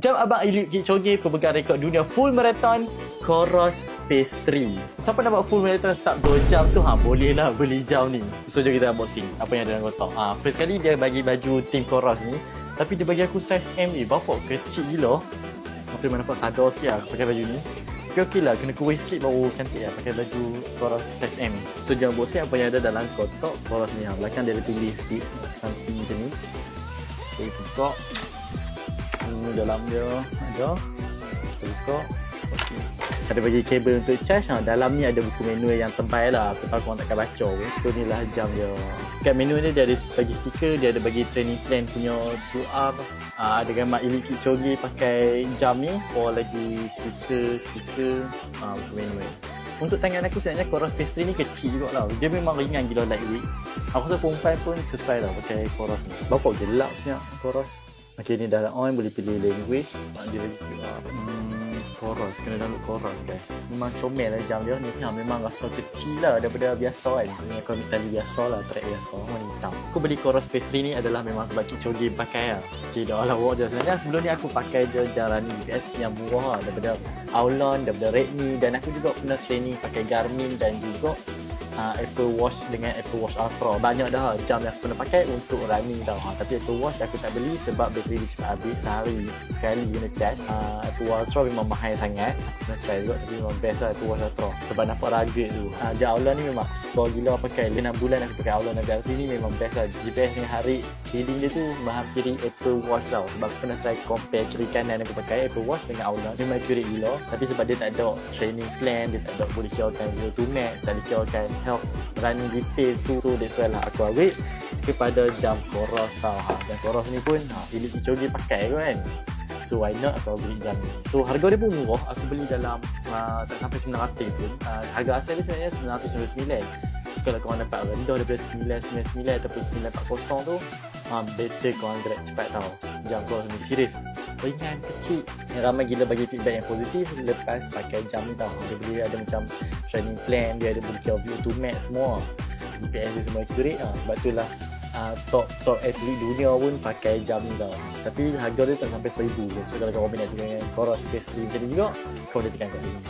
Jam abang Eliud Kipchoge, pemegang rekod dunia full marathon Coros Pastry. Siapa nak buat full marathon sub 2 jam tu, boleh lah beli jam ni. So jom kita unboxing apa yang ada dalam kotak. First kali dia bagi baju tim Coros ni, tapi dia bagi aku size M ni. Bapak kecil gila. Aku memang nampak sadar sikit lah aku pakai baju ni. Tapi okey lah, kena kurus sikit baru cantik lah pakai baju Coros size M. So jom unboxing apa yang ada dalam kotak Coros ni. Belakang dia ada tulis sikit something macam ni. So kita buka. Ini dalam dia ada. Kita buka. Okay. Ada bagi kabel untuk charge. Dalam ni ada buku manual yang tebal lah. Aku tahu korang takkan baca pun. So ni lah jam dia. Kat manual ni dia ada bagi stiker. Dia ada bagi training plan punya QR. Ada gambar Eliud Kipchoge pakai jam ni. Lagi stiker buku manual. Untuk tangan aku sebenarnya Coros Pastry ni kecil juga lah. Dia memang ringan gila, lightweight. Aku rasa perempuan pun sesuai lah pakai Coros ni. Bapak gelap sebenarnya Coros. Okay, ni dah on, boleh pilih language. Dia lagi Coros, kena download Coros guys. Memang comel lah jam dia ni. Memang rasa kecil lah daripada biasa kan. Ini kalau tali biasa lah, track biasa, warna hitam. Aku beli Coros Pastry ni adalah memang sebab Kipchoge pakai lah. Cik dah lawak je sebenarnya. Sebelum ni aku pakai je jalan GPS yang murah lah. Daripada Aulon, daripada Redmi. Dan aku juga pernah training pakai Garmin dan juga Apple Watch dengan Apple Watch Ultra. Banyak dah jam yang aku pernah pakai untuk running tau. Tapi Apple Watch aku tak beli sebab bateri dia cepat habis. Sehari sekali kena charge. Apple Watch Ultra memang mahal sangat. Aku nak try juga, tapi memang best lah Apple Watch Ultra sebab nampak rugged tu. Dia Aulon ni memang aku suka gila pakai. 6 bulan aku pakai Aulon dan Galaxy ni memang best lah. GPS ni hari reading dia tu menghampiri Apple Watch tau. Sebab aku pernah try compare kiri kanan aku pakai Apple Watch dengan Aulon. Memang accurate gila. Tapi sebab dia tak ada training plan, dia tak ada boleh kirakan 0 to max, tak boleh kirakan health running detail tu. So that's why lah aku ambil kepada jam Coros tau. Jam Coros ni pun Eliud Kipchoge pakai kan. So why not aku beli jam ni. So harga dia pun murah. Aku beli dalam tak sampai 900 pun. Harga asal dia sebenarnya 999. Kalau korang dapat rendah daripada 999 ataupun 940 tu, better korang gerak cepat tau. Jam Coros ni serius ringan, kecil. Ramai gila bagi feedback yang positif lepas pakai jam ni tau. Dia boleh ada macam training plan, dia ada boleh kira view to max semua. GPS dia semua accurate lah. Sebab tu lah top atlet dunia pun pakai jam ni tau. Tapi harga dia tak sampai 1000 je. So kalau korang minat dengan Coros Pastry macam ni juga, kau boleh tekan kat sini.